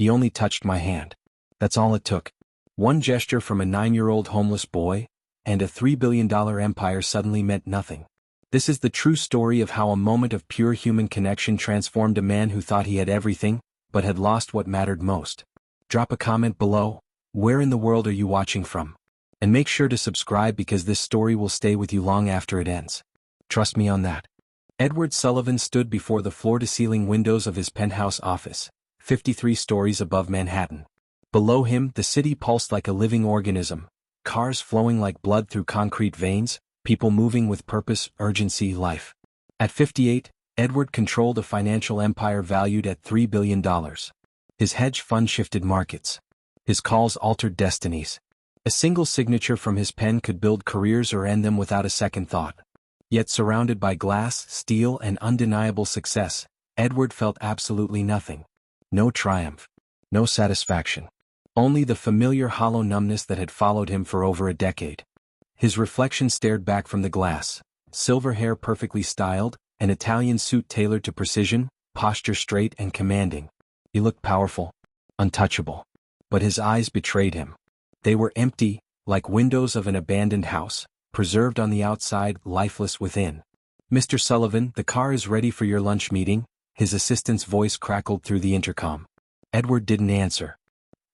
He only touched my hand. That's all it took. One gesture from a 9-year-old homeless boy, and a $3 billion empire suddenly meant nothing. This is the true story of how a moment of pure human connection transformed a man who thought he had everything, but had lost what mattered most. Drop a comment below. Where in the world are you watching from? And make sure to subscribe because this story will stay with you long after it ends. Trust me on that. Edward Sullivan stood before the floor-to-ceiling windows of his penthouse office, 53 stories above Manhattan. Below him, the city pulsed like a living organism, cars flowing like blood through concrete veins, people moving with purpose, urgency, life. At 58, Edward controlled a financial empire valued at $3 billion. His hedge fund shifted markets. His calls altered destinies. A single signature from his pen could build careers or end them without a second thought. Yet surrounded by glass, steel, and undeniable success, Edward felt absolutely nothing. No triumph. No satisfaction. Only the familiar hollow numbness that had followed him for over a decade. His reflection stared back from the glass, silver hair perfectly styled, an Italian suit tailored to precision, posture straight and commanding. He looked powerful, untouchable. But his eyes betrayed him. They were empty, like windows of an abandoned house, preserved on the outside, lifeless within. "Mr. Sullivan, the car is ready for your lunch meeting," his assistant's voice crackled through the intercom. Edward didn't answer.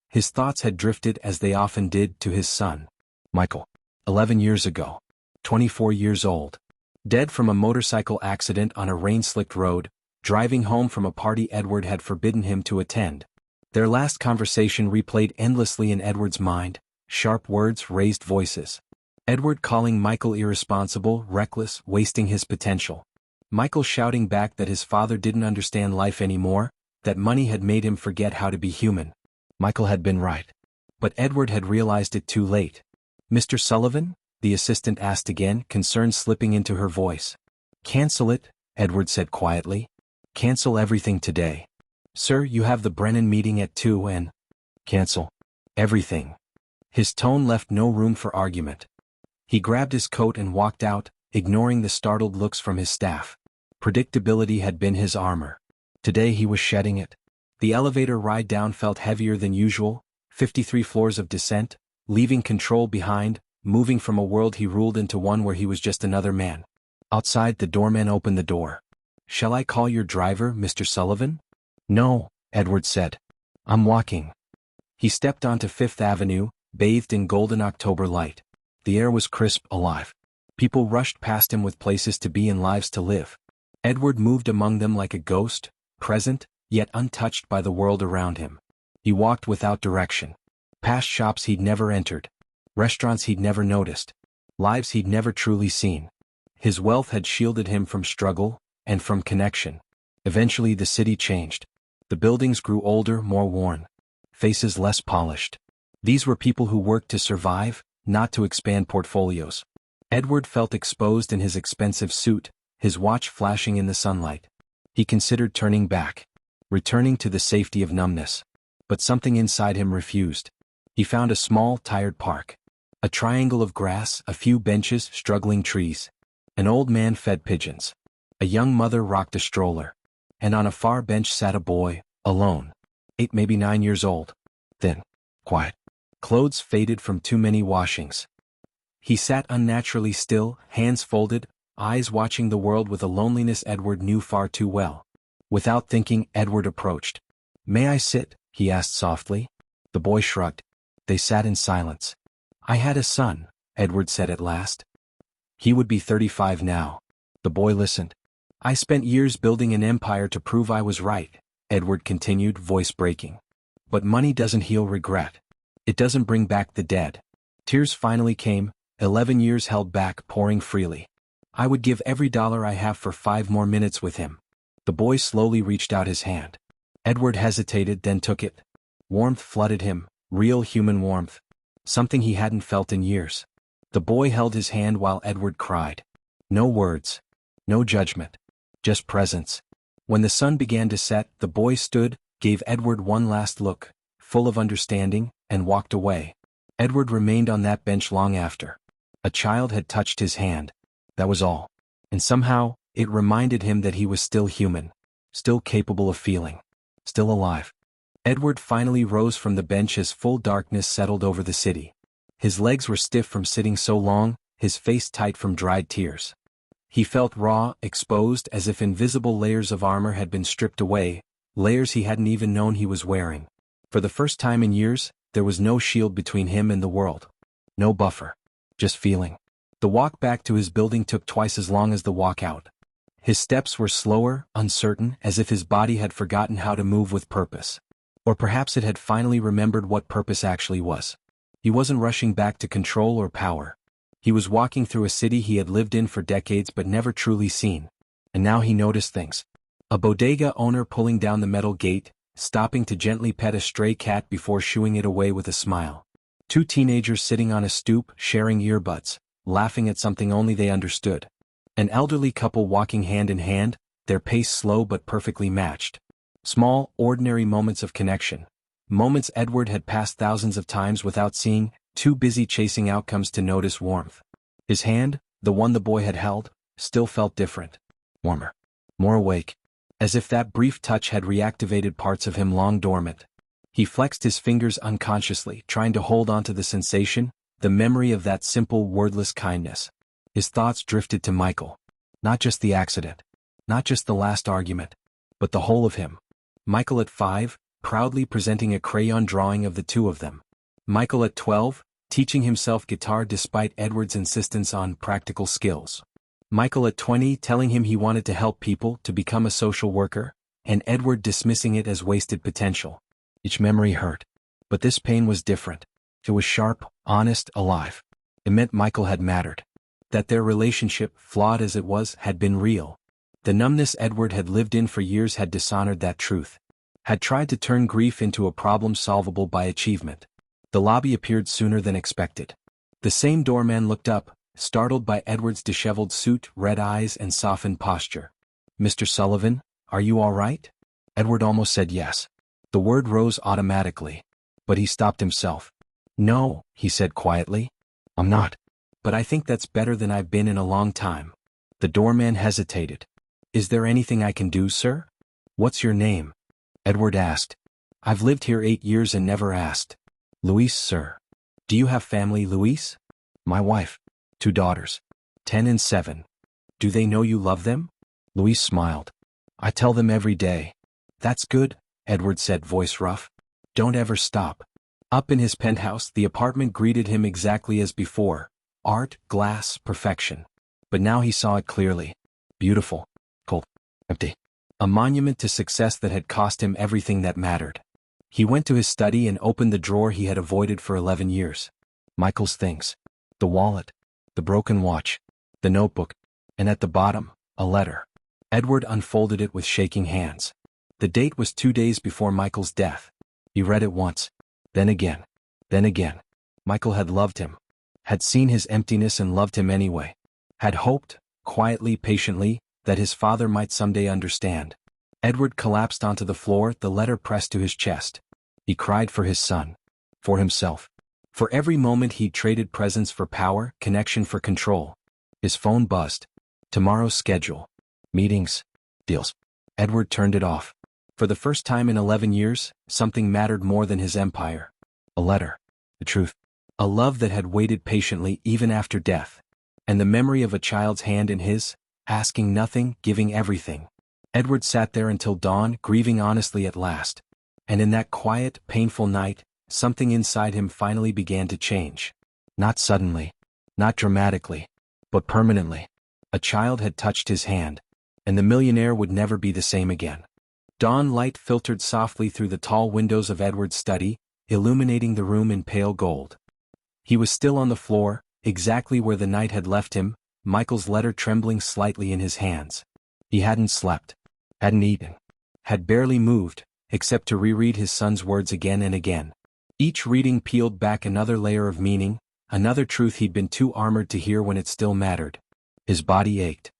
His thoughts had drifted as they often did to his son, Michael. 11 years ago. 24 years old. Dead from a motorcycle accident on a rain-slicked road, driving home from a party Edward had forbidden him to attend. Their last conversation replayed endlessly in Edward's mind, sharp words, raised voices. Edward calling Michael irresponsible, reckless, wasting his potential. Michael shouting back that his father didn't understand life anymore, that money had made him forget how to be human. Michael had been right. But Edward had realized it too late. "Mr. Sullivan?" the assistant asked again, concern slipping into her voice. "Cancel it," Edward said quietly. "Cancel everything today. Sir, you have the Brennan meeting at 2 and—" "Cancel everything." His tone left no room for argument. He grabbed his coat and walked out, ignoring the startled looks from his staff. Predictability had been his armor. Today he was shedding it. The elevator ride down felt heavier than usual, 53 floors of descent, leaving control behind, moving from a world he ruled into one where he was just another man. Outside, the doorman opened the door. "Shall I call your driver, Mr. Sullivan?" "No," Edward said. "I'm walking." He stepped onto Fifth Avenue, bathed in golden October light. The air was crisp, alive. People rushed past him with places to be and lives to live. Edward moved among them like a ghost, present, yet untouched by the world around him. He walked without direction. Past shops he'd never entered. Restaurants he'd never noticed. Lives he'd never truly seen. His wealth had shielded him from struggle, and from connection. Eventually the city changed. The buildings grew older, more worn. Faces less polished. These were people who worked to survive, not to expand portfolios. Edward felt exposed in his expensive suit, his watch flashing in the sunlight. He considered turning back. Returning to the safety of numbness. But something inside him refused. He found a small, tired park. A triangle of grass, a few benches, struggling trees. An old man fed pigeons. A young mother rocked a stroller. And on a far bench sat a boy, alone. 8, maybe 9 years old. Thin. Quiet. Clothes faded from too many washings. He sat unnaturally still, hands folded, eyes watching the world with a loneliness Edward knew far too well. Without thinking, Edward approached. "May I sit?" he asked softly. The boy shrugged. They sat in silence. "I had a son," Edward said at last. He would be 35 now. The boy listened. "I spent years building an empire to prove I was right," Edward continued, voice breaking. "But money doesn't heal regret. It doesn't bring back the dead." Tears finally came, 11 years held back, pouring freely. "I would give every dollar I have for 5 more minutes with him." The boy slowly reached out his hand. Edward hesitated, then took it. Warmth flooded him, real human warmth. Something he hadn't felt in years. The boy held his hand while Edward cried. No words. No judgment. Just presence. When the sun began to set, the boy stood, gave Edward one last look, full of understanding, and walked away. Edward remained on that bench long after. A child had touched his hand. That was all. And somehow, it reminded him that he was still human. Still capable of feeling. Still alive. Edward finally rose from the bench as full darkness settled over the city. His legs were stiff from sitting so long, his face tight from dried tears. He felt raw, exposed, as if invisible layers of armor had been stripped away, layers he hadn't even known he was wearing. For the first time in years, there was no shield between him and the world. No buffer. Just feeling. The walk back to his building took twice as long as the walk out. His steps were slower, uncertain, as if his body had forgotten how to move with purpose. Or perhaps it had finally remembered what purpose actually was. He wasn't rushing back to control or power. He was walking through a city he had lived in for decades but never truly seen. And now he noticed things. A bodega owner pulling down the metal gate, stopping to gently pet a stray cat before shooing it away with a smile. Two teenagers sitting on a stoop, sharing earbuds, laughing at something only they understood. An elderly couple walking hand in hand, their pace slow but perfectly matched. Small, ordinary moments of connection. Moments Edward had passed thousands of times without seeing, too busy chasing outcomes to notice warmth. His hand, the one the boy had held, still felt different. Warmer. More awake. As if that brief touch had reactivated parts of him long dormant. He flexed his fingers unconsciously, trying to hold onto the sensation, the memory of that simple, wordless kindness. His thoughts drifted to Michael. Not just the accident. Not just the last argument. But the whole of him. Michael at 5, proudly presenting a crayon drawing of the two of them. Michael at 12, teaching himself guitar despite Edward's insistence on practical skills. Michael at 20 telling him he wanted to help people, to become a social worker, and Edward dismissing it as wasted potential. Each memory hurt. But this pain was different. It was sharp, honest, alive. It meant Michael had mattered. That their relationship, flawed as it was, had been real. The numbness Edward had lived in for years had dishonored that truth. Had tried to turn grief into a problem solvable by achievement. The lobby appeared sooner than expected. The same doorman looked up, startled by Edward's disheveled suit, red eyes, and softened posture. "Mr. Sullivan, are you all right?" Edward almost said yes. The word rose automatically. But he stopped himself. "No," he said quietly. "I'm not. But I think that's better than I've been in a long time." The doorman hesitated. "Is there anything I can do, sir?" "What's your name?" Edward asked. "I've lived here 8 years and never asked." "Luis, sir." "Do you have family, Luis?" "My wife. 2 daughters. 10 and 7. Do they know you love them?" Luis smiled. "I tell them every day." "That's good," Edward said, voice rough. "Don't ever stop." Up in his penthouse, the apartment greeted him exactly as before. Art, glass, perfection. But now he saw it clearly. Beautiful. Cold. Empty. A monument to success that had cost him everything that mattered. He went to his study and opened the drawer he had avoided for 11 years. Michael's things. The wallet. The broken watch. The notebook. And at the bottom, a letter. Edward unfolded it with shaking hands. The date was 2 days before Michael's death. He read it once. Then again. Then again. Michael had loved him. Had seen his emptiness and loved him anyway. Had hoped, quietly, patiently, that his father might someday understand. Edward collapsed onto the floor, the letter pressed to his chest. He cried for his son. For himself. For every moment he'd traded presence for power, connection for control. His phone buzzed. Tomorrow's schedule. Meetings. Deals. Edward turned it off. For the first time in 11 years, something mattered more than his empire. A letter. The truth. A love that had waited patiently even after death. And the memory of a child's hand in his, asking nothing, giving everything. Edward sat there until dawn, grieving honestly at last. And in that quiet, painful night, something inside him finally began to change. Not suddenly. Not dramatically. But permanently. A child had touched his hand. And the millionaire would never be the same again. Dawn light filtered softly through the tall windows of Edward's study, illuminating the room in pale gold. He was still on the floor, exactly where the night had left him, Michael's letter trembling slightly in his hands. He hadn't slept. Hadn't eaten. Had barely moved, except to reread his son's words again and again. Each reading peeled back another layer of meaning, another truth he'd been too armored to hear when it still mattered. His body ached.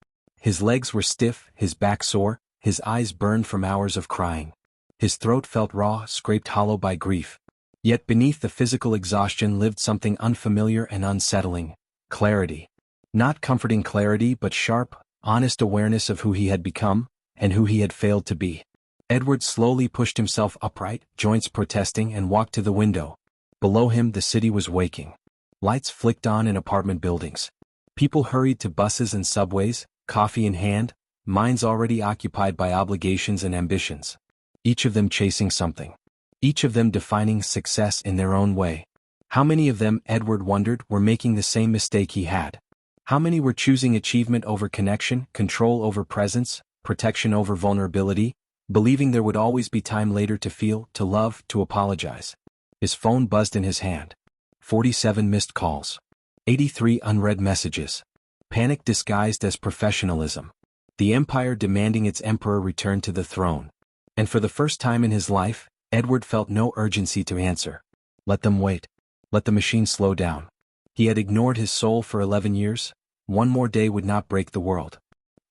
His legs were stiff, his back sore, his eyes burned from hours of crying. His throat felt raw, scraped hollow by grief. Yet beneath the physical exhaustion lived something unfamiliar and unsettling. Clarity. Not comforting clarity but sharp, honest awareness of who he had become, and who he had failed to be. Edward slowly pushed himself upright, joints protesting, and walked to the window. Below him the city was waking. Lights flicked on in apartment buildings. People hurried to buses and subways, coffee in hand, minds already occupied by obligations and ambitions. Each of them chasing something. Each of them defining success in their own way. How many of them, Edward wondered, were making the same mistake he had? How many were choosing achievement over connection, control over presence, protection over vulnerability, believing there would always be time later to feel, to love, to apologize? His phone buzzed in his hand. 47 missed calls. 83 unread messages. Panic disguised as professionalism. The empire demanding its emperor return to the throne. And for the first time in his life, Edward felt no urgency to answer. Let them wait. Let the machine slow down. He had ignored his soul for 11 years. One more day would not break the world.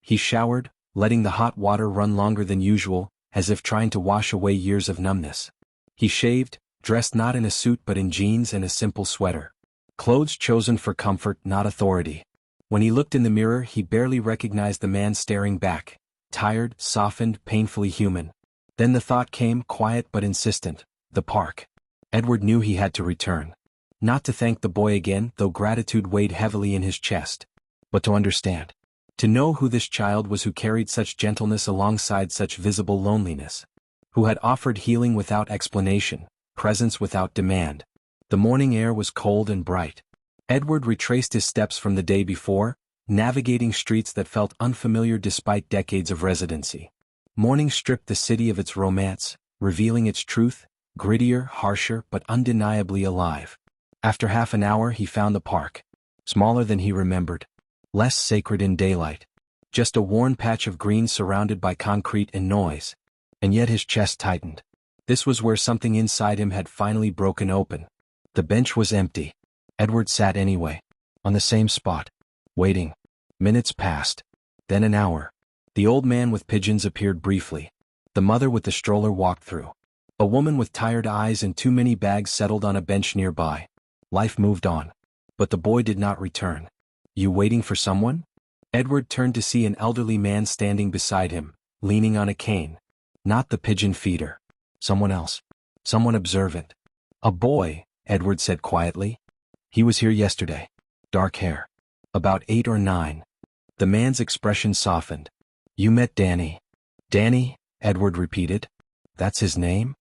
He showered, letting the hot water run longer than usual, as if trying to wash away years of numbness. He shaved, dressed not in a suit but in jeans and a simple sweater. Clothes chosen for comfort, not authority. When he looked in the mirror, he barely recognized the man staring back. Tired, softened, painfully human. Then the thought came, quiet but insistent. The park. Edward knew he had to return. Not to thank the boy again, though gratitude weighed heavily in his chest. But to understand. To know who this child was who carried such gentleness alongside such visible loneliness. Who had offered healing without explanation, presence without demand. The morning air was cold and bright. Edward retraced his steps from the day before, navigating streets that felt unfamiliar despite decades of residency. Morning stripped the city of its romance, revealing its truth, grittier, harsher, but undeniably alive. After half an hour he found the park. Smaller than he remembered. Less sacred in daylight. Just a worn patch of green surrounded by concrete and noise. And yet his chest tightened. This was where something inside him had finally broken open. The bench was empty. Edward sat anyway. On the same spot. Waiting. Minutes passed. Then an hour. The old man with pigeons appeared briefly. The mother with the stroller walked through. A woman with tired eyes and too many bags settled on a bench nearby. Life moved on. But the boy did not return. You waiting for someone? Edward turned to see an elderly man standing beside him, leaning on a cane. Not the pigeon feeder. Someone else. Someone observant. A boy, Edward said quietly. He was here yesterday. Dark hair. About 8 or 9. The man's expression softened. You met Danny. Danny, Edward repeated. That's his name?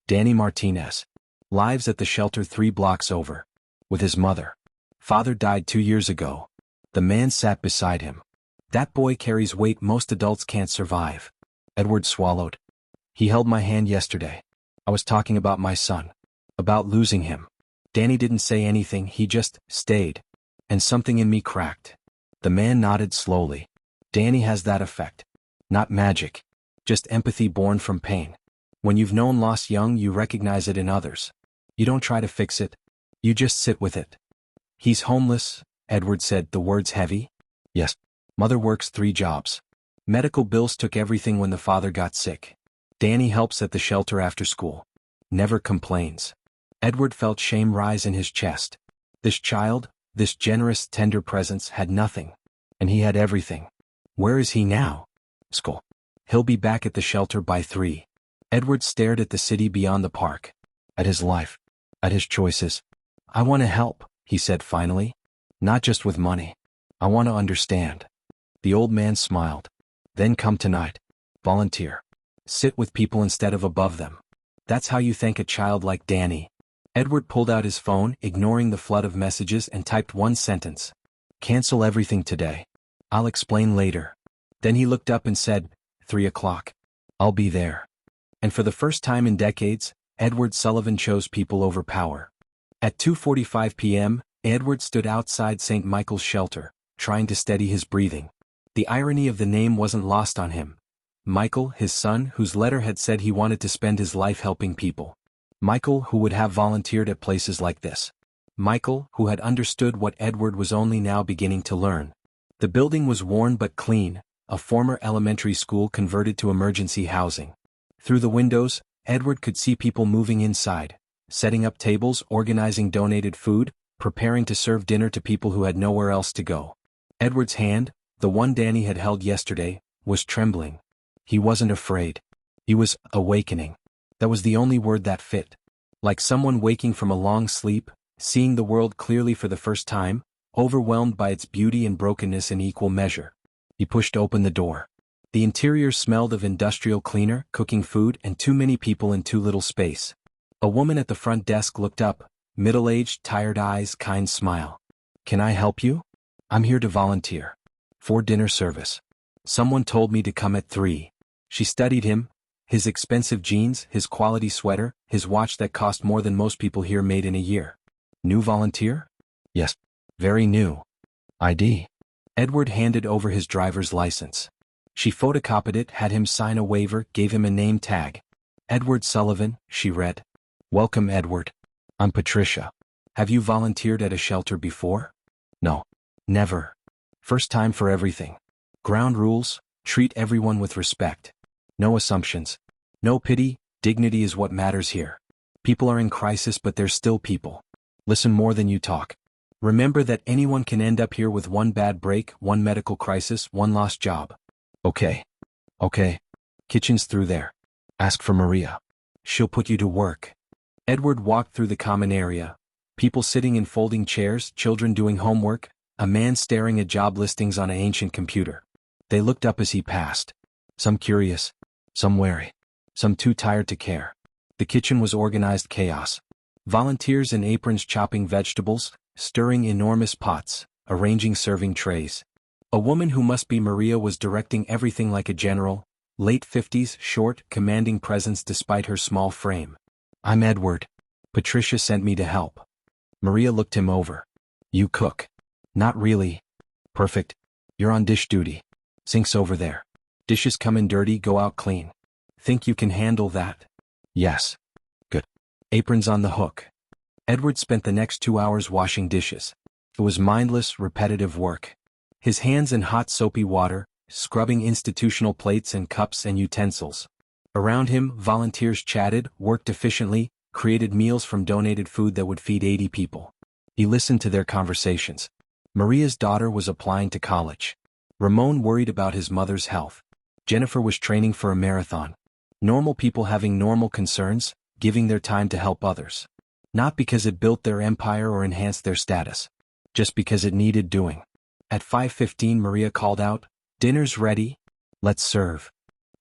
Danny Martinez. Lives at the shelter 3 blocks over. With his mother. Father died 2 years ago. The man sat beside him. That boy carries weight most adults can't survive. Edward swallowed. He held my hand yesterday. I was talking about my son. About losing him. Danny didn't say anything, he just stayed. And something in me cracked. The man nodded slowly. Danny has that effect. Not magic. Just empathy born from pain. When you've known loss young, you recognize it in others. You don't try to fix it. You just sit with it. He's homeless, Edward said, the words heavy. Yes. Mother works 3 jobs. Medical bills took everything when the father got sick. Danny helps at the shelter after school. Never complains. Edward felt shame rise in his chest. This child, this generous, tender presence had nothing. And he had everything. Where is he now? School. He'll be back at the shelter by 3. Edward stared at the city beyond the park. At his life. At his choices. I want to help, he said finally. Not just with money. I want to understand. The old man smiled. Then come tonight. Volunteer. Sit with people instead of above them. That's how you thank a child like Danny. Edward pulled out his phone, ignoring the flood of messages, and typed one sentence. Cancel everything today. I'll explain later. Then he looked up and said, 3 o'clock. I'll be there. And for the first time in decades, Edward Sullivan chose people over power. At 2:45 p.m., Edward stood outside St. Michael's shelter, trying to steady his breathing. The irony of the name wasn't lost on him. Michael, his son, whose letter had said he wanted to spend his life helping people. Michael, who would have volunteered at places like this. Michael, who had understood what Edward was only now beginning to learn. The building was worn but clean, a former elementary school converted to emergency housing. Through the windows, Edward could see people moving inside, setting up tables, organizing donated food, preparing to serve dinner to people who had nowhere else to go. Edward's hand, the one Danny had held yesterday, was trembling. He wasn't afraid. He was awakening. That was the only word that fit. Like someone waking from a long sleep, seeing the world clearly for the first time, overwhelmed by its beauty and brokenness in equal measure. He pushed open the door. The interior smelled of industrial cleaner, cooking food, and too many people in too little space. A woman at the front desk looked up, middle-aged, tired eyes, kind smile. "Can I help you? I'm here to volunteer. For dinner service. Someone told me to come at 3. She studied him, his expensive jeans, his quality sweater, his watch that cost more than most people here made in a year. New volunteer? Yes. Very new. ID. Edward handed over his driver's license. She photocopied it, had him sign a waiver, gave him a name tag. Edward Sullivan, she read. Welcome, Edward. I'm Patricia. Have you volunteered at a shelter before? No. Never. First time for everything. Ground rules, treat everyone with respect. No assumptions. No pity, dignity is what matters here. People are in crisis, but they're still people. Listen more than you talk. Remember that anyone can end up here with one bad break, one medical crisis, one lost job. Okay. Okay. Kitchen's through there. Ask for Maria. She'll put you to work. Edward walked through the common area. People sitting in folding chairs, children doing homework, a man staring at job listings on an ancient computer. They looked up as he passed. Some curious, some wary, some too tired to care. The kitchen was organized chaos. Volunteers in aprons chopping vegetables, stirring enormous pots, arranging serving trays. A woman who must be Maria was directing everything like a general, late 50s, short, commanding presence despite her small frame. I'm Edward. Patricia sent me to help. Maria looked him over. You cook? Not really. Perfect. You're on dish duty. Sink's over there. Dishes come in dirty, go out clean. Think you can handle that? Yes. Good. Apron's on the hook. Edward spent the next 2 hours washing dishes. It was mindless, repetitive work. His hands in hot soapy water, scrubbing institutional plates and cups and utensils. Around him, volunteers chatted, worked efficiently, created meals from donated food that would feed 80 people. He listened to their conversations. Maria's daughter was applying to college. Ramon worried about his mother's health. Jennifer was training for a marathon. Normal people having normal concerns, giving their time to help others. Not because it built their empire or enhanced their status. Just because it needed doing. At 5:15 Maria called out, "Dinner's ready. Let's serve."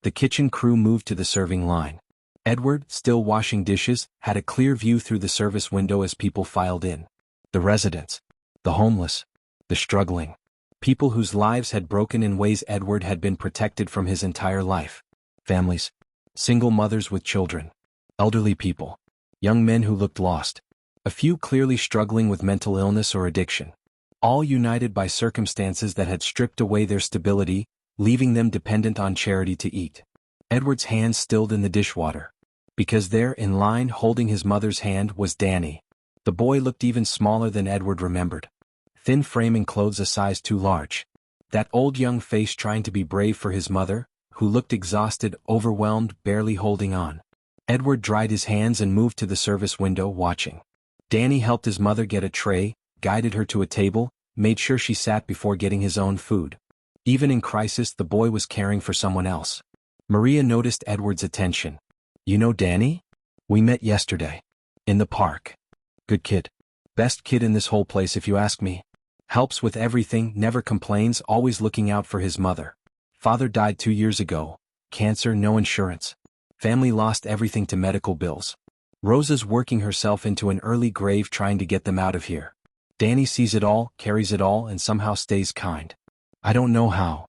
The kitchen crew moved to the serving line. Edward, still washing dishes, had a clear view through the service window as people filed in. The residents. The homeless. The struggling. People whose lives had broken in ways Edward had been protected from his entire life. Families. Single mothers with children. Elderly people. Young men who looked lost. A few clearly struggling with mental illness or addiction. All united by circumstances that had stripped away their stability, leaving them dependent on charity to eat. Edward's hands stilled in the dishwater. Because there, in line, holding his mother's hand, was Danny. The boy looked even smaller than Edward remembered. Thin frame and clothes a size too large. That old young face trying to be brave for his mother, who looked exhausted, overwhelmed, barely holding on. Edward dried his hands and moved to the service window, watching. Danny helped his mother get a tray, guided her to a table, made sure she sat before getting his own food. Even in crisis, the boy was caring for someone else. Maria noticed Edward's attention. You know Danny? We met yesterday. In the park. Good kid. Best kid in this whole place if you ask me. Helps with everything, never complains, always looking out for his mother. Father died 2 years ago. Cancer, no insurance. Family lost everything to medical bills. Rosa's working herself into an early grave trying to get them out of here. Danny sees it all, carries it all, and somehow stays kind. I don't know how.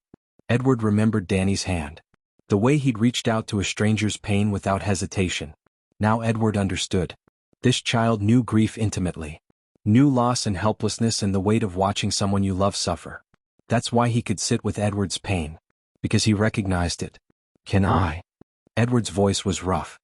Edward remembered Danny's hand. The way he'd reached out to a stranger's pain without hesitation. Now Edward understood. This child knew grief intimately. Knew loss and helplessness and the weight of watching someone you love suffer. That's why he could sit with Edward's pain. Because he recognized it. Can I? Edward's voice was rough.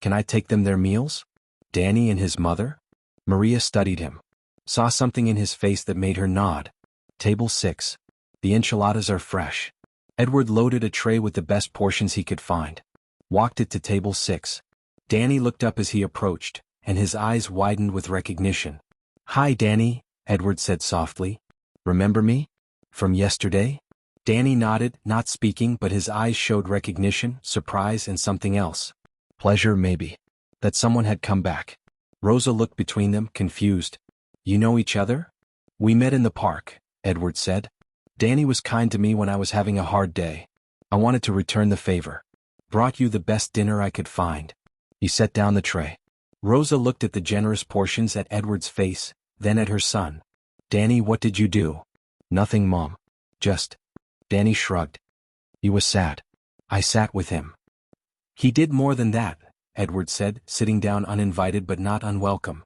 Can I take them their meals? Danny and his mother? Maria studied him. Saw something in his face that made her nod. Table 6. The enchiladas are fresh. Edward loaded a tray with the best portions he could find. Walked it to table 6. Danny looked up as he approached, and his eyes widened with recognition. Hi, Danny, Edward said softly. Remember me? From yesterday? Danny nodded, not speaking, but his eyes showed recognition, surprise, and something else. Pleasure, maybe. That someone had come back. Rosa looked between them, confused. You know each other? We met in the park, Edward said. Danny was kind to me when I was having a hard day. I wanted to return the favor. Brought you the best dinner I could find. He set down the tray. Rosa looked at the generous portions at Edward's face, then at her son. Danny, what did you do? Nothing, Mom. Just. Danny shrugged. He was sad. I sat with him. He did more than that, Edward said, sitting down uninvited but not unwelcome.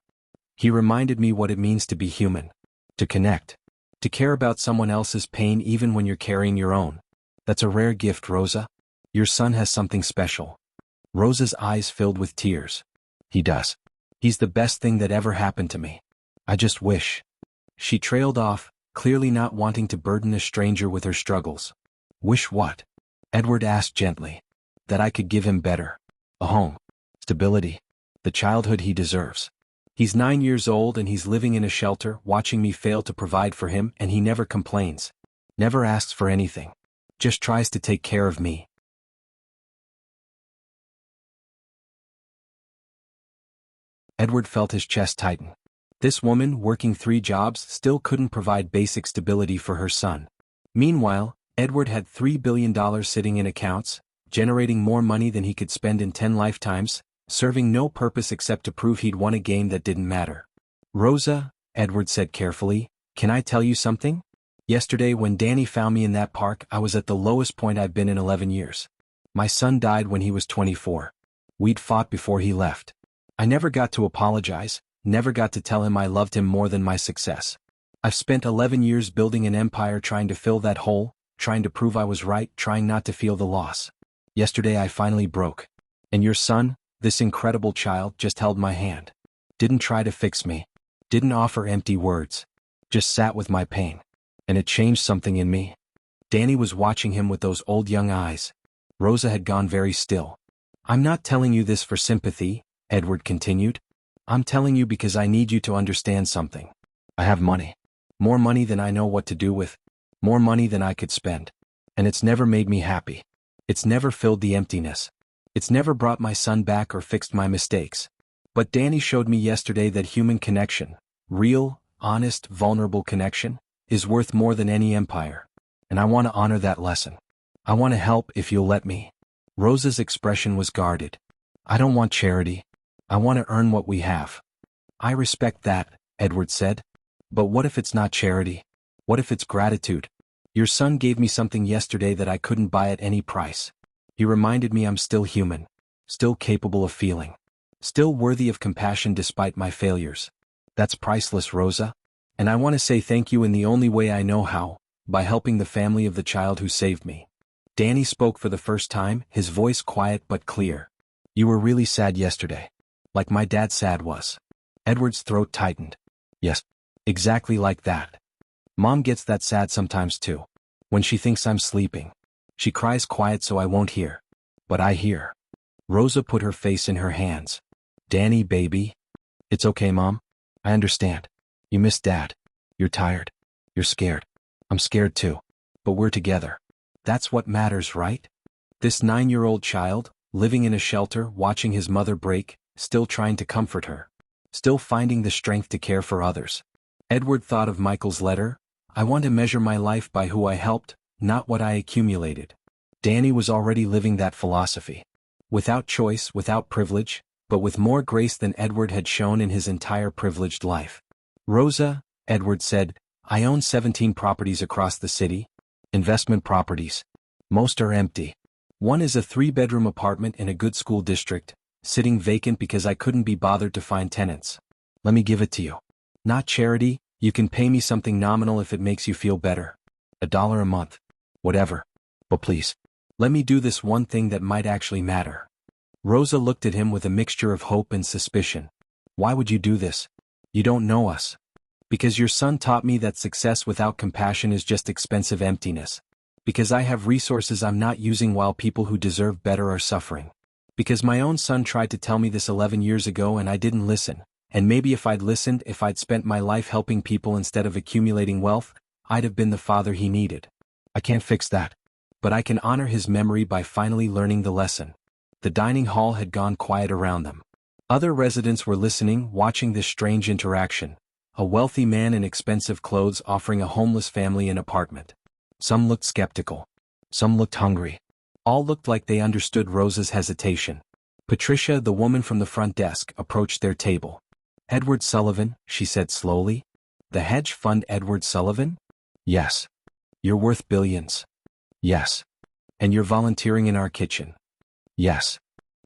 He reminded me what it means to be human. To connect. To care about someone else's pain even when you're carrying your own. That's a rare gift, Rosa. Your son has something special. Rosa's eyes filled with tears. He does. He's the best thing that ever happened to me. I just wish. She trailed off, clearly not wanting to burden a stranger with her struggles. Wish what? Edward asked gently. That I could give him better. A home. Stability. The childhood he deserves. He's 9 years old and he's living in a shelter, watching me fail to provide for him, and he never complains. Never asks for anything. Just tries to take care of me. Edward felt his chest tighten. This woman, working 3 jobs, still couldn't provide basic stability for her son. Meanwhile, Edward had $3 billion sitting in accounts, generating more money than he could spend in 10 lifetimes, serving no purpose except to prove he'd won a game that didn't matter. Rosa, Edward said carefully, can I tell you something? Yesterday when Danny found me in that park, I was at the lowest point I've been in 11 years. My son died when he was 24. We'd fought before he left. I never got to apologize, never got to tell him I loved him more than my success. I've spent 11 years building an empire trying to fill that hole, trying to prove I was right, trying not to feel the loss. Yesterday I finally broke. And your son, this incredible child, just held my hand. Didn't try to fix me. Didn't offer empty words. Just sat with my pain. And it changed something in me. Danny was watching him with those old young eyes. Rosa had gone very still. I'm not telling you this for sympathy, Edward continued. I'm telling you because I need you to understand something. I have money. More money than I know what to do with. More money than I could spend. And it's never made me happy. It's never filled the emptiness. It's never brought my son back or fixed my mistakes. But Danny showed me yesterday that human connection, real, honest, vulnerable connection, is worth more than any empire. And I want to honor that lesson. I want to help if you'll let me. Rosa's expression was guarded. I don't want charity. I want to earn what we have. I respect that, Edward said. But what if it's not charity? What if it's gratitude? Your son gave me something yesterday that I couldn't buy at any price. He reminded me I'm still human. Still capable of feeling. Still worthy of compassion despite my failures. That's priceless, Rosa. And I want to say thank you in the only way I know how, by helping the family of the child who saved me. Danny spoke for the first time, his voice quiet but clear. You were really sad yesterday. Like my dad's sad was. Edward's throat tightened. Yes. Exactly like that. Mom gets that sad sometimes too. When she thinks I'm sleeping. She cries quiet so I won't hear. But I hear. Rosa put her face in her hands. Danny, baby. It's okay, Mom. I understand. You miss Dad. You're tired. You're scared. I'm scared too. But we're together. That's what matters, right? This 9-year-old child, living in a shelter, watching his mother break, still trying to comfort her. Still finding the strength to care for others. Edward thought of Michael's letter. I want to measure my life by who I helped, not what I accumulated. Danny was already living that philosophy. Without choice, without privilege, but with more grace than Edward had shown in his entire privileged life. Rosa, Edward said, I own 17 properties across the city. Investment properties. Most are empty. One is a 3-bedroom apartment in a good school district, sitting vacant because I couldn't be bothered to find tenants. Let me give it to you. Not charity, you can pay me something nominal if it makes you feel better. $1 a month. Whatever. But please, let me do this one thing that might actually matter. Rosa looked at him with a mixture of hope and suspicion. Why would you do this? You don't know us. Because your son taught me that success without compassion is just expensive emptiness. Because I have resources I'm not using while people who deserve better are suffering. Because my own son tried to tell me this 11 years ago and I didn't listen. And maybe if I'd listened, if I'd spent my life helping people instead of accumulating wealth, I'd have been the father he needed. I can't fix that. But I can honor his memory by finally learning the lesson. The dining hall had gone quiet around them. Other residents were listening, watching this strange interaction. A wealthy man in expensive clothes offering a homeless family an apartment. Some looked skeptical. Some looked hungry. All looked like they understood Rosa's hesitation. Patricia, the woman from the front desk, approached their table. Edward Sullivan, she said slowly. The hedge fund Edward Sullivan? Yes. You're worth billions. Yes. And you're volunteering in our kitchen. Yes.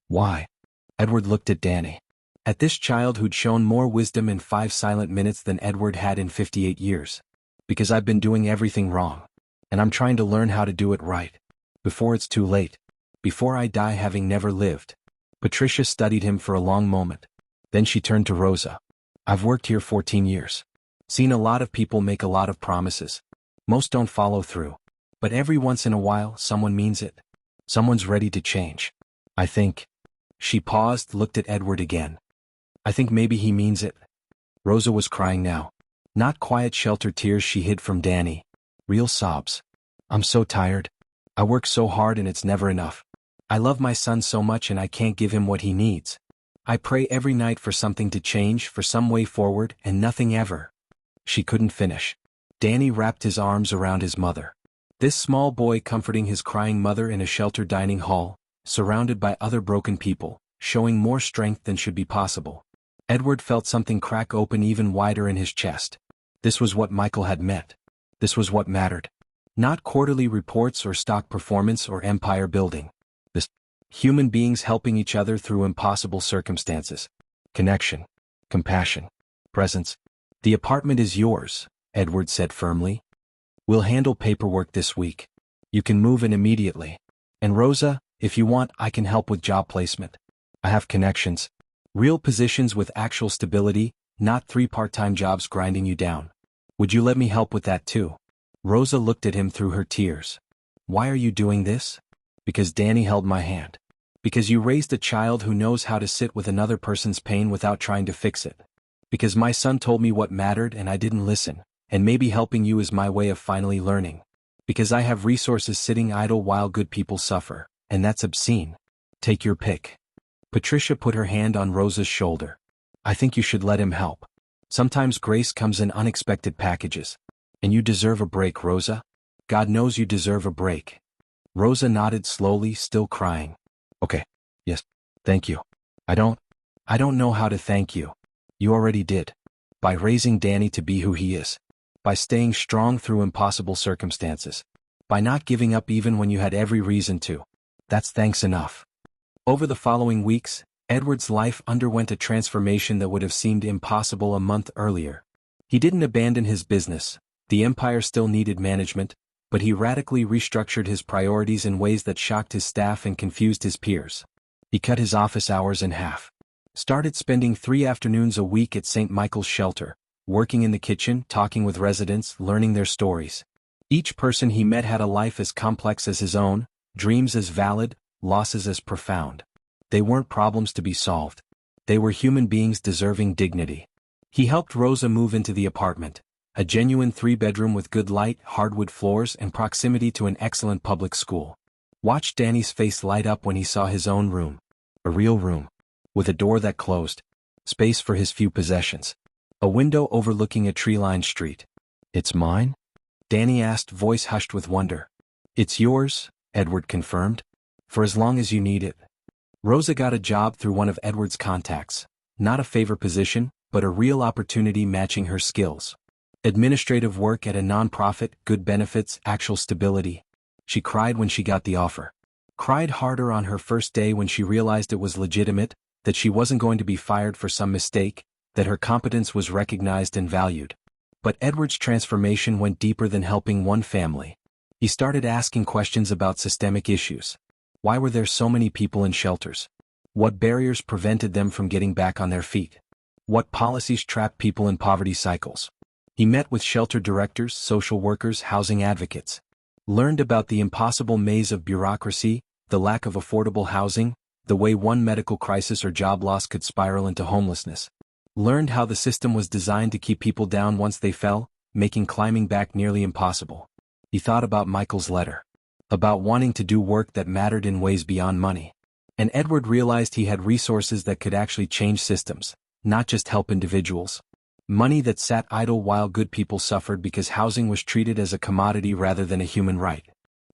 Why? Edward looked at Danny. At this child who'd shown more wisdom in 5 silent minutes than Edward had in 58 years. Because I've been doing everything wrong. And I'm trying to learn how to do it right. Before it's too late. Before I die having never lived. Patricia studied him for a long moment. Then she turned to Rosa. I've worked here 14 years. Seen a lot of people make a lot of promises. Most don't follow through. But every once in a while, someone means it. Someone's ready to change. I think. She paused, looked at Edward again. I think maybe he means it. Rosa was crying now. Not quiet sheltered tears she hid from Danny. Real sobs. I'm so tired. I work so hard and it's never enough. I love my son so much and I can't give him what he needs. I pray every night for something to change, for some way forward, and nothing ever. She couldn't finish. Danny wrapped his arms around his mother. This small boy comforting his crying mother in a sheltered dining hall, surrounded by other broken people, showing more strength than should be possible. Edward felt something crack open even wider in his chest. This was what Michael had meant. This was what mattered. Not quarterly reports or stock performance or empire building. This. Human beings helping each other through impossible circumstances. Connection. Compassion. Presence. The apartment is yours, Edward said firmly. We'll handle paperwork this week. You can move in immediately. And Rosa, if you want, I can help with job placement. I have connections. Real positions with actual stability, not 3 part-time jobs grinding you down. Would you let me help with that too? Rosa looked at him through her tears. Why are you doing this? Because Danny held my hand. Because you raised a child who knows how to sit with another person's pain without trying to fix it. Because my son told me what mattered and I didn't listen. And maybe helping you is my way of finally learning. Because I have resources sitting idle while good people suffer, and that's obscene. Take your pick. Patricia put her hand on Rosa's shoulder. I think you should let him help. Sometimes grace comes in unexpected packages. And you deserve a break, Rosa. God knows you deserve a break. Rosa nodded slowly, still crying. Okay. Yes. Thank you. I don't know how to thank you. You already did. By raising Danny to be who he is. By staying strong through impossible circumstances. By not giving up even when you had every reason to. That's thanks enough. Over the following weeks, Edward's life underwent a transformation that would have seemed impossible a month earlier. He didn't abandon his business. The empire still needed management, but he radically restructured his priorities in ways that shocked his staff and confused his peers. He cut his office hours in half. Started spending 3 afternoons a week at St. Michael's Shelter. Working in the kitchen, talking with residents, learning their stories. Each person he met had a life as complex as his own, dreams as valid, losses as profound. They weren't problems to be solved. They were human beings deserving dignity. He helped Rosa move into the apartment, a genuine 3-bedroom with good light, hardwood floors, and proximity to an excellent public school. Watched Danny's face light up when he saw his own room. A real room. With a door that closed. Space for his few possessions. A window overlooking a tree-lined street. It's mine? Danny asked, voice hushed with wonder. It's yours, Edward confirmed. For as long as you need it. Rosa got a job through one of Edward's contacts. Not a favor position, but a real opportunity matching her skills. Administrative work at a non-profit, good benefits, actual stability. She cried when she got the offer. Cried harder on her first day when she realized it was legitimate, that she wasn't going to be fired for some mistake, that her competence was recognized and valued. But Edward's transformation went deeper than helping one family. He started asking questions about systemic issues. Why were there so many people in shelters? What barriers prevented them from getting back on their feet? What policies trapped people in poverty cycles? He met with shelter directors, social workers, housing advocates. Learned about the impossible maze of bureaucracy, the lack of affordable housing, the way one medical crisis or job loss could spiral into homelessness. Learned how the system was designed to keep people down once they fell, making climbing back nearly impossible. He thought about Michael's letter. About wanting to do work that mattered in ways beyond money. And Edward realized he had resources that could actually change systems, not just help individuals. Money that sat idle while good people suffered because housing was treated as a commodity rather than a human right.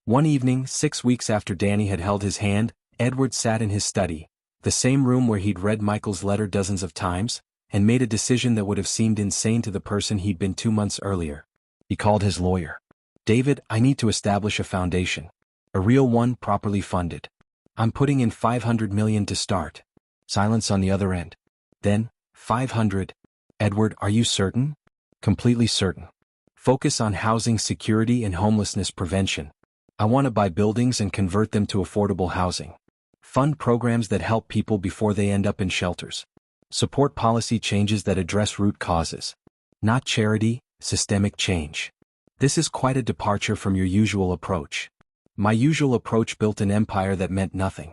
One evening, 6 weeks after Danny had held his hand, Edward sat in his study, the same room where he'd read Michael's letter dozens of times, and made a decision that would have seemed insane to the person he'd been 2 months earlier. He called his lawyer. "David, I need to establish a foundation. A real one, properly funded. I'm putting in $500 million to start." Silence on the other end. Then, 500. "Edward, are you certain?" "Completely certain. Focus on housing security and homelessness prevention. I want to buy buildings and convert them to affordable housing. Fund programs that help people before they end up in shelters. Support policy changes that address root causes. Not charity, systemic change." This is quite a departure from your usual approach. "My usual approach built an empire that meant nothing.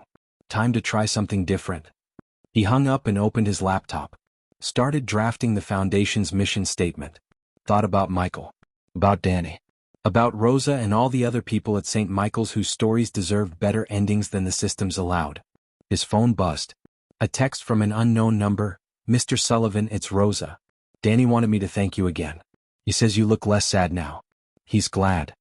Time to try something different." He hung up and opened his laptop. Started drafting the foundation's mission statement. Thought about Michael. About Danny. About Rosa and all the other people at St. Michael's whose stories deserved better endings than the systems allowed. His phone buzzed. A text from an unknown number. "Mr. Sullivan, it's Rosa. Danny wanted me to thank you again. He says you look less sad now. He's glad."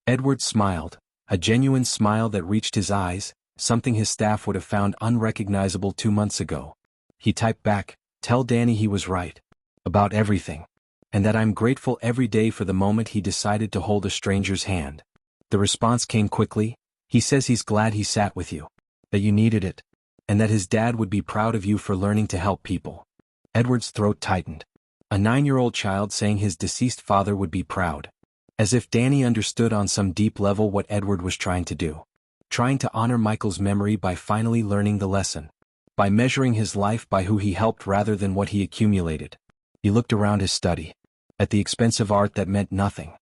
Edward smiled, a genuine smile that reached his eyes, something his staff would have found unrecognizable 2 months ago. He typed back, "Tell Danny he was right. About everything. And that I'm grateful every day for the moment he decided to hold a stranger's hand." The response came quickly. "He says he's glad he sat with you. That you needed it. And that his dad would be proud of you for learning to help people." Edward's throat tightened. A 9-year-old child saying his deceased father would be proud. As if Danny understood on some deep level what Edward was trying to do. Trying to honor Michael's memory by finally learning the lesson. By measuring his life by who he helped rather than what he accumulated. He looked around his study. At the expensive art that meant nothing.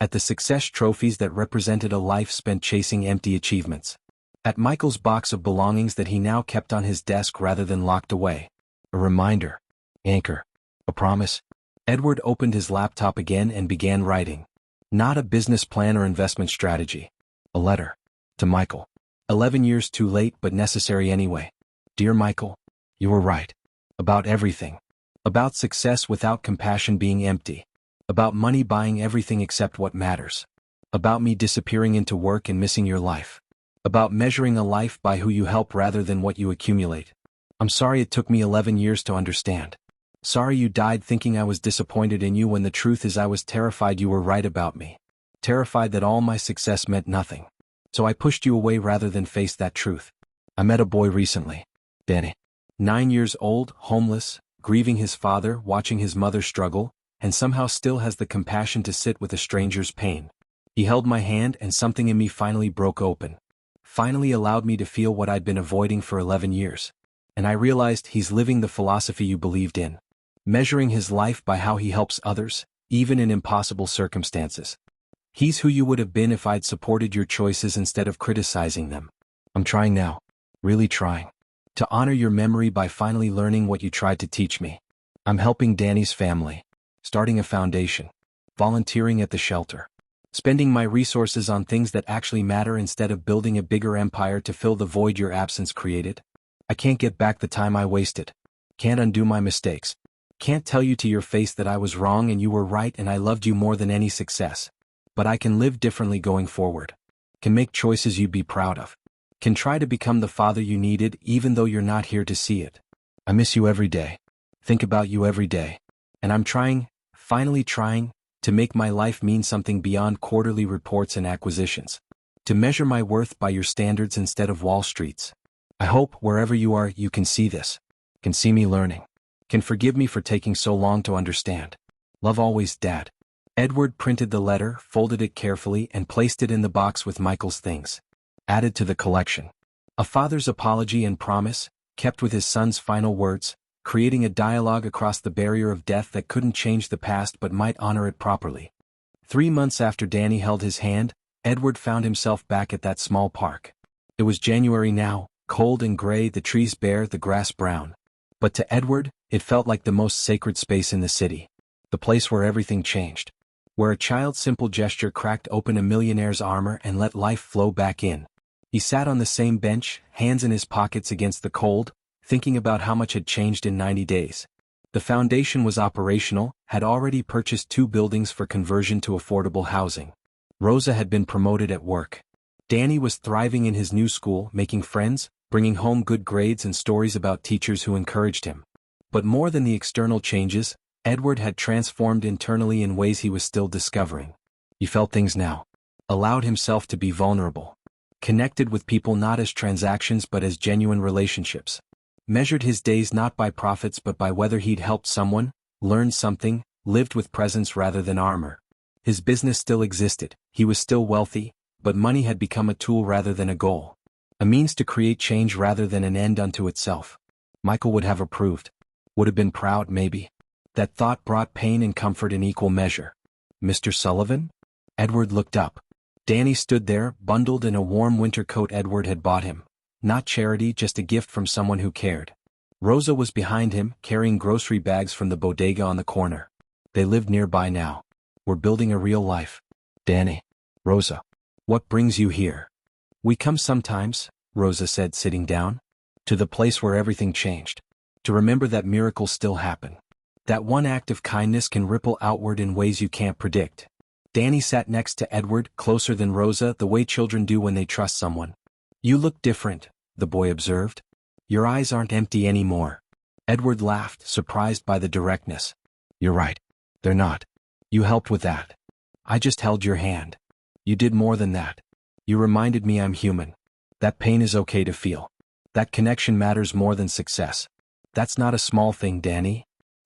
At the success trophies that represented a life spent chasing empty achievements. At Michael's box of belongings that he now kept on his desk rather than locked away. A reminder. Anchor. A promise. Edward opened his laptop again and began writing. Not a business plan or investment strategy. A letter. To Michael. 11 years too late but necessary anyway. "Dear Michael, you were right. About everything. About success without compassion being empty. About money buying everything except what matters. About me disappearing into work and missing your life. About measuring a life by who you help rather than what you accumulate. I'm sorry it took me 11 years to understand. Sorry you died thinking I was disappointed in you when the truth is I was terrified you were right about me. Terrified that all my success meant nothing. So I pushed you away rather than face that truth. I met a boy recently. Danny. 9 years old, homeless, grieving his father, watching his mother struggle, and somehow still has the compassion to sit with a stranger's pain. He held my hand and something in me finally broke open. Finally allowed me to feel what I'd been avoiding for 11 years. And I realized he's living the philosophy you believed in. Measuring his life by how he helps others, even in impossible circumstances. He's who you would have been if I'd supported your choices instead of criticizing them. I'm trying now. Really trying. To honor your memory by finally learning what you tried to teach me. I'm helping Danny's family. Starting a foundation. Volunteering at the shelter. Spending my resources on things that actually matter instead of building a bigger empire to fill the void your absence created. I can't get back the time I wasted. Can't undo my mistakes. Can't tell you to your face that I was wrong and you were right and I loved you more than any success. But I can live differently going forward. Can make choices you'd be proud of. Can try to become the father you needed even though you're not here to see it. I miss you every day. Think about you every day. And I'm trying, finally trying, to make my life mean something beyond quarterly reports and acquisitions. To measure my worth by your standards instead of Wall Street's. I hope, wherever you are, you can see this. Can see me learning. Can forgive me for taking so long to understand. Love always, Dad. Edward printed the letter, folded it carefully, and placed it in the box with Michael's things. Added to the collection. A father's apology and promise, kept with his son's final words, creating a dialogue across the barrier of death that couldn't change the past but might honor it properly. 3 months after Danny held his hand, Edward found himself back at that small park. It was January now, cold and gray, the trees bare, the grass brown. But to Edward, it felt like the most sacred space in the city. The place where everything changed. where a child's simple gesture cracked open a millionaire's armor and let life flow back in. He sat on the same bench, hands in his pockets against the cold, thinking about how much had changed in 90 days. The foundation was operational, had already purchased 2 buildings for conversion to affordable housing. Rosa had been promoted at work. Danny was thriving in his new school, making friends, bringing home good grades and stories about teachers who encouraged him. But more than the external changes, Edward had transformed internally in ways he was still discovering. He felt things now. Allowed himself to be vulnerable. Connected with people not as transactions but as genuine relationships. Measured his days not by profits but by whether he'd helped someone, learned something, lived with presence rather than armor. His business still existed, he was still wealthy, but money had become a tool rather than a goal. A means to create change rather than an end unto itself. Michael would have approved. Would have been proud, maybe. That thought brought pain and comfort in equal measure. Mr. Sullivan? Edward looked up. Danny stood there, bundled in a warm winter coat Edward had bought him. Not charity, just a gift from someone who cared. Rosa was behind him, carrying grocery bags from the bodega on the corner. They lived nearby now. We're building a real life. Danny. Rosa. What brings you here? We come sometimes, Rosa said, sitting down. To the place where everything changed. To remember that miracles still happen. That one act of kindness can ripple outward in ways you can't predict. Danny sat next to Edward, closer than Rosa, the way children do when they trust someone. You look different, the boy observed. Your eyes aren't empty anymore. Edward laughed, surprised by the directness. You're right. They're not. You helped with that. I just held your hand. You did more than that. You reminded me I'm human. That pain is okay to feel. That connection matters more than success. That's not a small thing, Danny.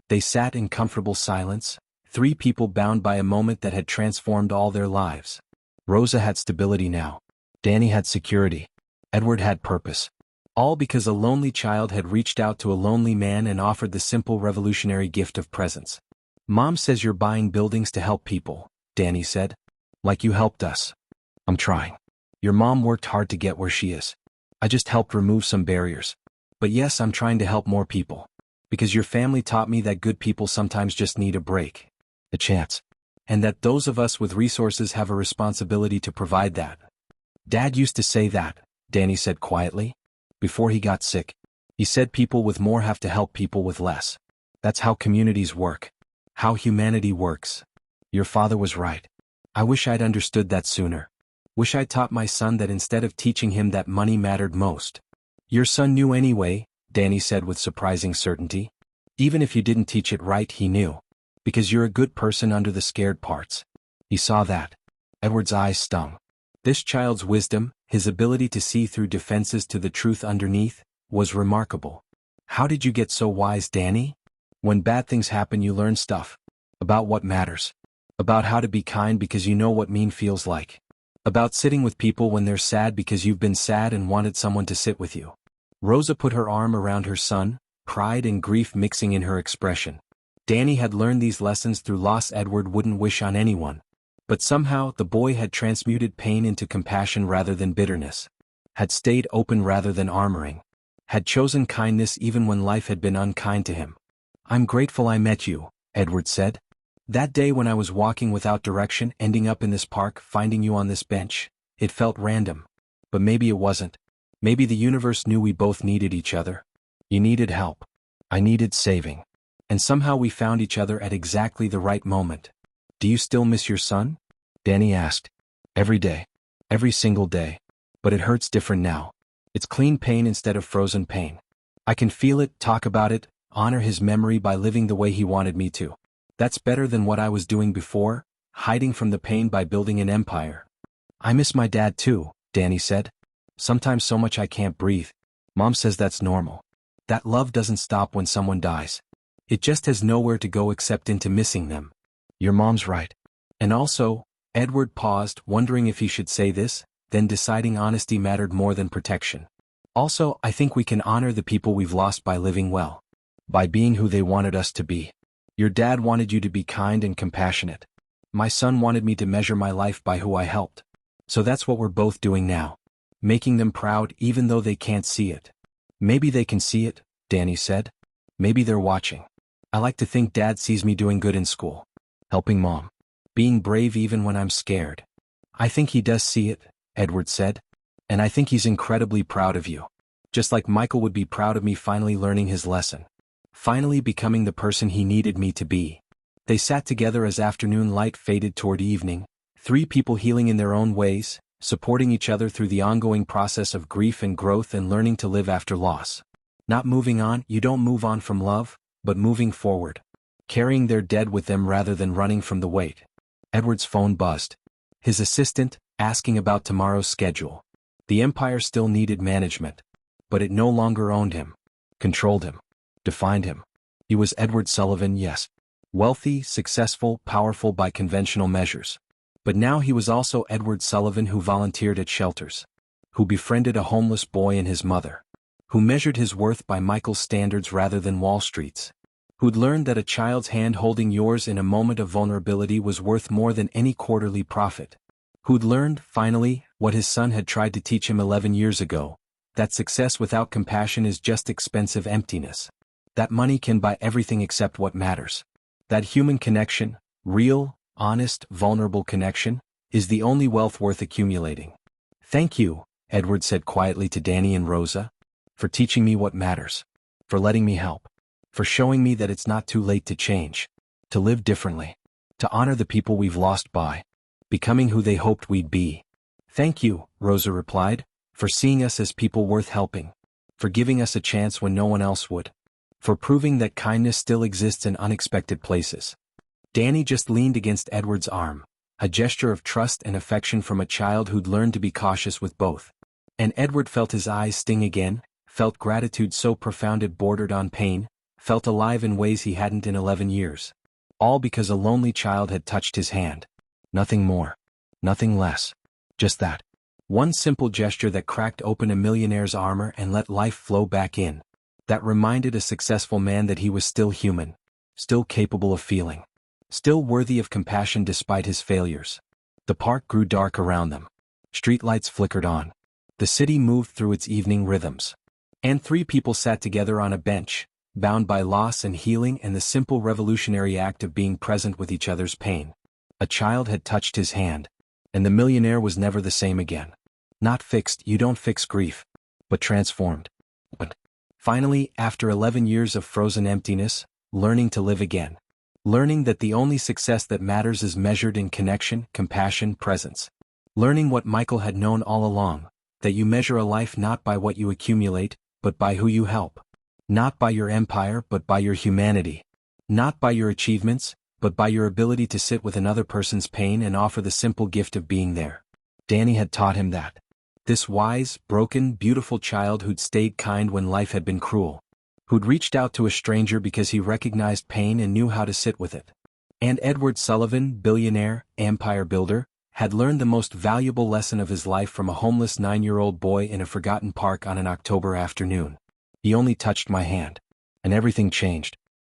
They sat in comfortable silence, 3 people bound by a moment that had transformed all their lives. Rosa had stability now. Danny had security. Edward had purpose. All because a lonely child had reached out to a lonely man and offered the simple revolutionary gift of presence. Mom says you're buying buildings to help people, Danny said. Like you helped us. I'm trying. Your mom worked hard to get where she is. I just helped remove some barriers. But yes, I'm trying to help more people. Because your family taught me that good people sometimes just need a break. A chance. And that those of us with resources have a responsibility to provide that. Dad used to say that, Danny said quietly. Before he got sick. He said people with more have to help people with less. That's how communities work. How humanity works. Your father was right. I wish I'd understood that sooner. Wish I'd taught my son that instead of teaching him that money mattered most. Your son knew anyway, Danny said with surprising certainty. Even if you didn't teach it right, he knew. Because you're a good person under the scared parts. He saw that. Edward's eyes stung. This child's wisdom, his ability to see through defenses to the truth underneath, was remarkable. How did you get so wise, Danny? When bad things happen you learn stuff. About what matters. About how to be kind because you know what mean feels like. About sitting with people when they're sad because you've been sad and wanted someone to sit with you. Rosa put her arm around her son, pride and grief mixing in her expression. Danny had learned these lessons through loss Edward wouldn't wish on anyone. But somehow the boy had transmuted pain into compassion rather than bitterness. Had stayed open rather than armoring. Had chosen kindness even when life had been unkind to him. I'm grateful I met you, Edward said. That day when I was walking without direction, ending up in this park, finding you on this bench, it felt random. But maybe it wasn't. Maybe the universe knew we both needed each other. You needed help. I needed saving. And somehow we found each other at exactly the right moment. Do you still miss your son? Danny asked. Every day. Every single day. But it hurts different now. It's clean pain instead of frozen pain. I can feel it, talk about it, honor his memory by living the way he wanted me to. That's better than what I was doing before, hiding from the pain by building an empire. I miss my dad too, Danny said. Sometimes so much I can't breathe. Mom says that's normal. That love doesn't stop when someone dies. It just has nowhere to go except into missing them. Your mom's right. And also, Edward paused, wondering if he should say this, then deciding honesty mattered more than protection. Also, I think we can honor the people we've lost by living well. By being who they wanted us to be. Your dad wanted you to be kind and compassionate. My son wanted me to measure my life by who I helped. So that's what we're both doing now. Making them proud even though they can't see it. Maybe they can see it, Danny said. Maybe they're watching. I like to think Dad sees me doing good in school. Helping Mom. Being brave even when I'm scared. I think he does see it, Edward said. And I think he's incredibly proud of you. Just like Michael would be proud of me finally learning his lesson. Finally becoming the person he needed me to be. They sat together as afternoon light faded toward evening, three people healing in their own ways, supporting each other through the ongoing process of grief and growth and learning to live after loss. Not moving on, you don't move on from love, but moving forward. Carrying their dead with them rather than running from the weight. Edward's phone buzzed. His assistant, asking about tomorrow's schedule. The Empire still needed management. But it no longer owned him. Controlled him. Defined him. He was Edward Sullivan, yes. Wealthy, successful, powerful by conventional measures. But now he was also Edward Sullivan who volunteered at shelters. Who befriended a homeless boy and his mother. Who measured his worth by Michael's standards rather than Wall Street's. Who'd learned that a child's hand holding yours in a moment of vulnerability was worth more than any quarterly profit. Who'd learned, finally, what his son had tried to teach him 11 years ago, that success without compassion is just expensive emptiness. That money can buy everything except what matters. That human connection, real, honest, vulnerable connection, is the only wealth worth accumulating. Thank you, Edward said quietly to Danny and Rosa, for teaching me what matters. For letting me help. For showing me that it's not too late to change. To live differently. To honor the people we've lost by becoming who they hoped we'd be. Thank you, Rosa replied, for seeing us as people worth helping. For giving us a chance when no one else would. For proving that kindness still exists in unexpected places. Danny just leaned against Edward's arm, a gesture of trust and affection from a child who'd learned to be cautious with both. And Edward felt his eyes sting again, felt gratitude so profound it bordered on pain, felt alive in ways he hadn't in 11 years. All because a lonely child had touched his hand. Nothing more. Nothing less. Just that. One simple gesture that cracked open a millionaire's armor and let life flow back in. That reminded a successful man that he was still human. Still capable of feeling. Still worthy of compassion despite his failures. The park grew dark around them. Streetlights flickered on. The city moved through its evening rhythms. And three people sat together on a bench, bound by loss and healing and the simple revolutionary act of being present with each other's pain. A child had touched his hand, and the millionaire was never the same again. Not fixed, you don't fix grief, but transformed. But finally, after 11 years of frozen emptiness, learning to live again. Learning that the only success that matters is measured in connection, compassion, presence. Learning what Michael had known all along, that you measure a life not by what you accumulate, but by who you help. Not by your empire, but by your humanity. Not by your achievements, but by your ability to sit with another person's pain and offer the simple gift of being there. Danny had taught him that. This wise, broken, beautiful child who'd stayed kind when life had been cruel. Who'd reached out to a stranger because he recognized pain and knew how to sit with it. And Edward Sullivan, billionaire, empire builder, had learned the most valuable lesson of his life from a homeless 9-year-old boy in a forgotten park on an October afternoon. He only touched my hand. And everything changed.